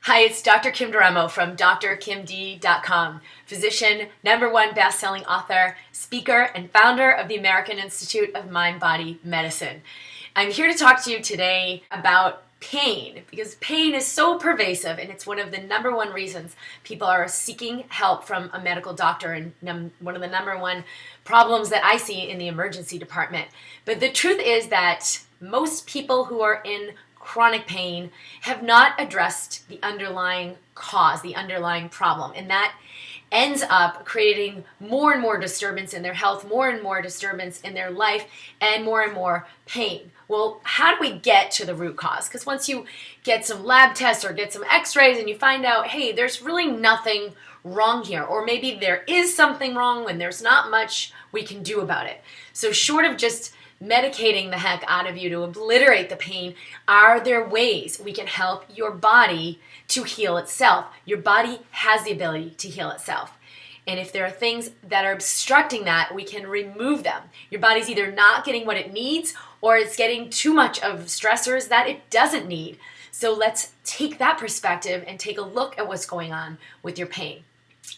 Hi, it's Dr. Kim Duremo from drkimd.com, physician, #1 best-selling author, speaker, and founder of the American Institute of MindBody Medicine. I'm here to talk to you today about pain, because pain is so pervasive and it's one of the #1 reasons people are seeking help from a medical doctor, and one of the #1 problems that I see in the emergency department. But the truth is that most people who are in chronic pain have not addressed the underlying cause, the underlying problem, and that ends up creating more and more disturbance in their health, more and more disturbance in their life, and more pain. Well, how do we get to the root cause? Because once you get some lab tests or get some x-rays and you find out, hey, there's really nothing wrong here, or maybe there is something wrong and there's not much we can do about it. So short of just medicating the heck out of you to obliterate the pain, are there ways we can help your body to heal itself? Your body has the ability to heal itself. And if there are things that are obstructing that, we can remove them. Your body's either not getting what it needs or it's getting too much of stressors that it doesn't need. So let's take that perspective and take a look at what's going on with your pain.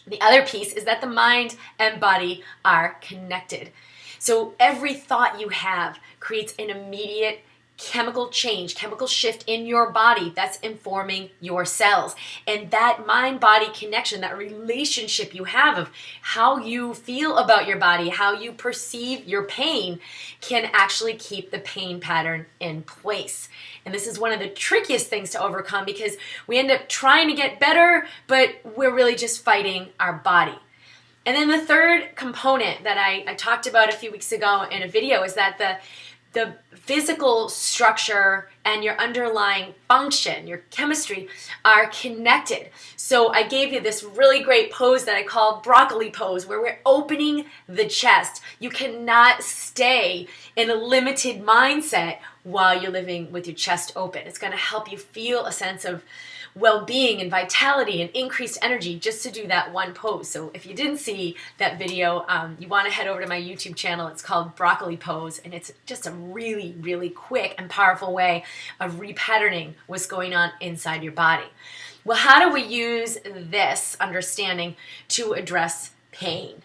The other piece is that the mind and body are connected. So every thought you have creates an immediate chemical change, chemical shift in your body that's informing your cells. And that mind-body connection, that relationship you have of how you feel about your body, how you perceive your pain, can actually keep the pain pattern in place. And this is one of the trickiest things to overcome, because we end up trying to get better, but we're really just fighting our body. And then the third component that I talked about a few weeks ago in a video is that the physical structure and your underlying function, your chemistry, are connected. So I gave you this really great pose that I call broccoli pose, where we're opening the chest. You cannot stay in a limited mindset while you're living with your chest open. It's going to help you feel a sense of well-being and vitality and increased energy just to do that one pose. So if you didn't see that video, you want to head over to my YouTube channel. It's called Broccoli Pose, and it's just a really quick and powerful way of repatterning what's going on inside your body. Well, how do we use this understanding to address pain?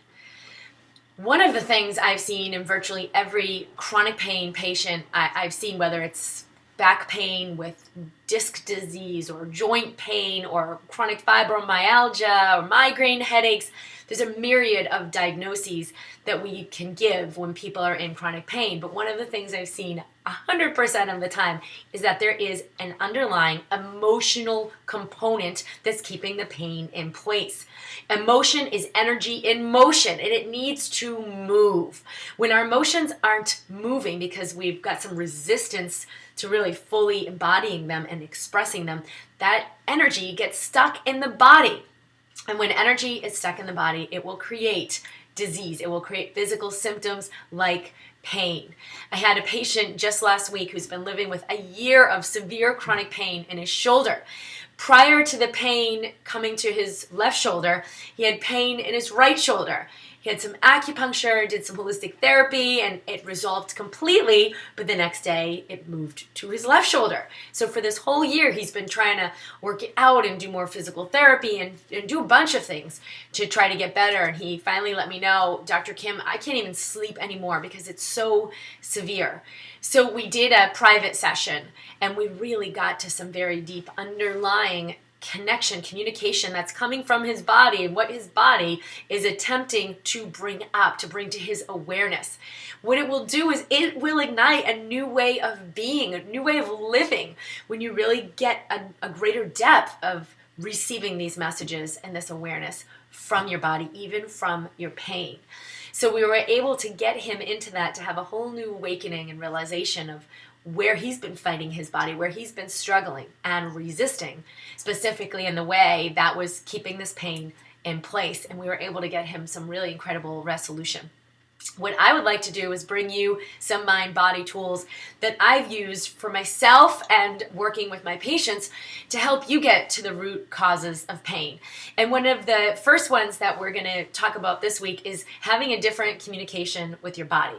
One of the things I've seen in virtually every chronic pain patient I've seen, whether it's back pain with disc disease or joint pain or chronic fibromyalgia or migraine headaches, there's a myriad of diagnoses that we can give when people are in chronic pain. But one of the things I've seen 100% of the time is that there is an underlying emotional component that's keeping the pain in place. Emotion is energy in motion, and it needs to move. When our emotions aren't moving because we've got some resistance to really fully embodying them and expressing them, that energy gets stuck in the body. And when energy is stuck in the body, it will create disease. It will create physical symptoms like pain. I had a patient just last week who's been living with a year of severe chronic pain in his shoulder. Prior to the pain coming to his left shoulder, he had pain in his right shoulder. He had some acupuncture, did some holistic therapy, and it resolved completely, but the next day it moved to his left shoulder. So for this whole year, he's been trying to work it out and do more physical therapy and do a bunch of things to try to get better. And he finally let me know, Dr. Kim, I can't even sleep anymore because it's so severe. So we did a private session, and we really got to some very deep underlying connection, communication that's coming from his body and what his body is attempting to bring up, to bring to his awareness. What it will do is it will ignite a new way of being, a new way of living, when you really get a greater depth of receiving these messages and this awareness from your body, even from your pain. So we were able to get him into that, to have a whole new awakening and realization of where he's been fighting his body, where he's been struggling and resisting, specifically in the way that was keeping this pain in place. And we were able to get him some really incredible resolution. What I would like to do is bring you some mind-body tools that I've used for myself and working with my patients to help you get to the root causes of pain. And one of the first ones that we're going to talk about this week is having a different communication with your body.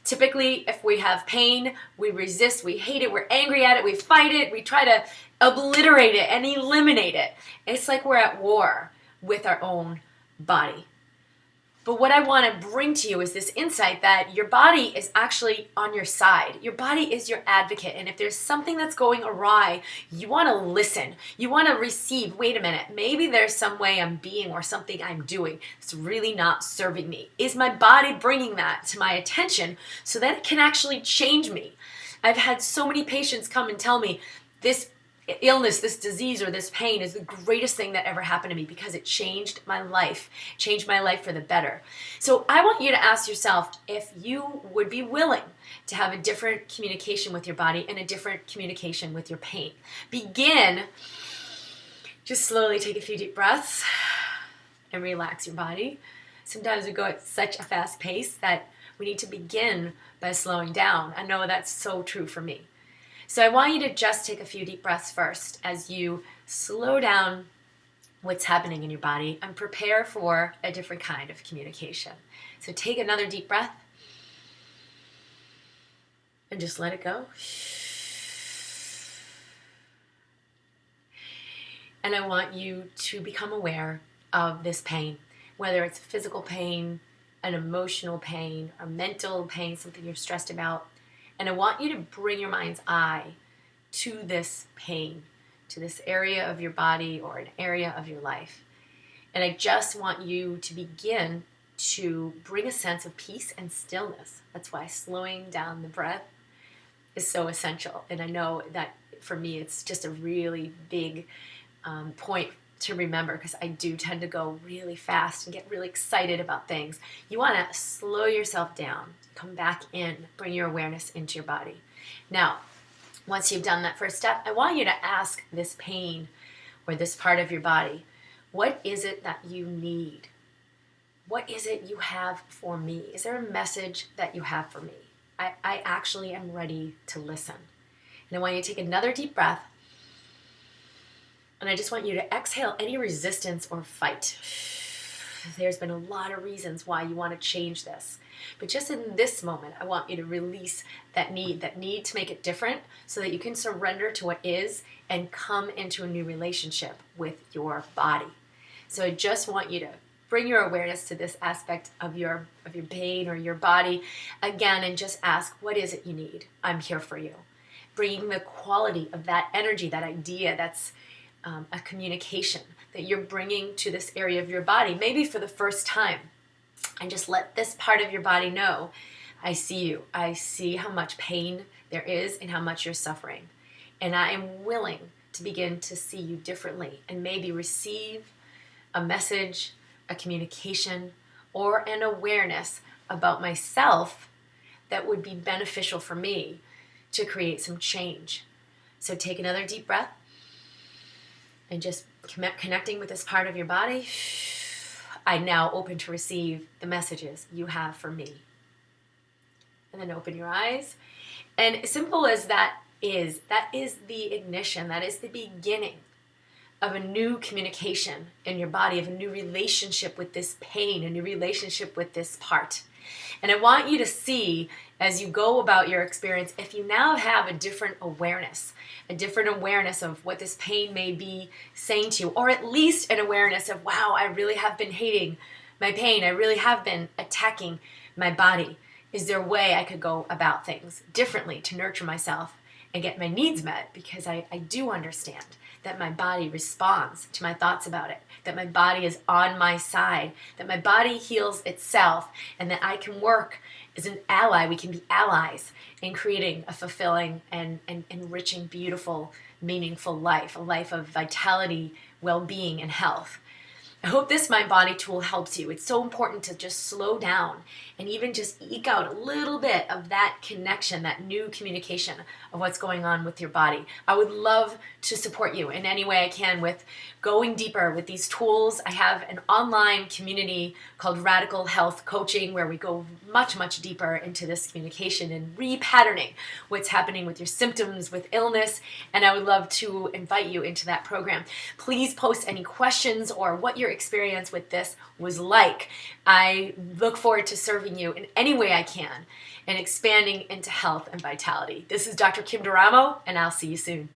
Typically, if we have pain, we resist, we hate it, we're angry at it, we fight it, we try to obliterate it and eliminate it. It's like we're at war with our own body. But what I want to bring to you is this insight that your body is actually on your side. Your body is your advocate. And if there's something that's going awry, you want to listen. You want to receive, wait a minute, maybe there's some way I'm being or something I'm doing that's really not serving me. Is my body bringing that to my attention so that it can actually change me? I've had so many patients come and tell me this illness, this disease, or this pain is the greatest thing that ever happened to me because it changed my life for the better. So I want you to ask yourself if you would be willing to have a different communication with your body and a different communication with your pain. Just slowly take a few deep breaths and relax your body. Sometimes we go at such a fast pace that we need to begin by slowing down. I know that's so true for me. So I want you to just take a few deep breaths first as you slow down what's happening in your body and prepare for a different kind of communication. So take another deep breath and just let it go. And I want you to become aware of this pain, whether it's physical pain, an emotional pain, or mental pain, something you're stressed about. And I want you to bring your mind's eye to this pain, to this area of your body or an area of your life. And I just want you to begin to bring a sense of peace and stillness. That's why slowing down the breath is so essential. And I know that for me, it's just a really big point to remember because I do tend to go really fast and get really excited about things. You want to slow yourself down, come back in, bring your awareness into your body. Now, once you've done that first step, I want you to ask this pain or this part of your body, what is it that you need? What is it you have for me? Is there a message that you have for me? I actually am ready to listen. And I want you to take another deep breath. And I just want you to exhale any resistance or fight. There's been a lot of reasons why you want to change this. But just in this moment, I want you to release that need to make it different so that you can surrender to what is and come into a new relationship with your body. So I just want you to bring your awareness to this aspect of your pain or your body again and just ask, what is it you need? I'm here for you. Bringing the quality of that energy, that idea, that's a communication that you're bringing to this area of your body, maybe for the first time. And just let this part of your body know, I see you. I see how much pain there is and how much you're suffering. And I am willing to begin to see you differently and maybe receive a message, a communication, or an awareness about myself that would be beneficial for me to create some change. So take another deep breath. And just connecting with this part of your body, I'm now open to receive the messages you have for me. And then open your eyes. And as simple as that is the ignition, that is the beginning of a new communication in your body, of a new relationship with this pain, a new relationship with this part. And I want you to see, as you go about your experience, if you now have a different awareness of what this pain may be saying to you, or at least an awareness of, wow, I really have been hating my pain. I really have been attacking my body. Is there a way I could go about things differently to nurture myself and get my needs met? Because I do understand that my body responds to my thoughts about it, that my body is on my side, that my body heals itself, and that I can work as an ally. We can be allies in creating a fulfilling and enriching, beautiful, meaningful life, a life of vitality, well-being, and health. I hope this MindBody tool helps you. It's so important to just slow down and even just eke out a little bit of that connection, that new communication of what's going on with your body. I would love to support you in any way I can with going deeper with these tools. I have an online community called Radical Health Coaching where we go much, much deeper into this communication and repatterning what's happening with your symptoms, with illness, and I would love to invite you into that program. Please post any questions or what your experience with this was like. I look forward to serving you in any way I can. and expanding into health and vitality. This is Dr. Kim Duramo, and I'll see you soon.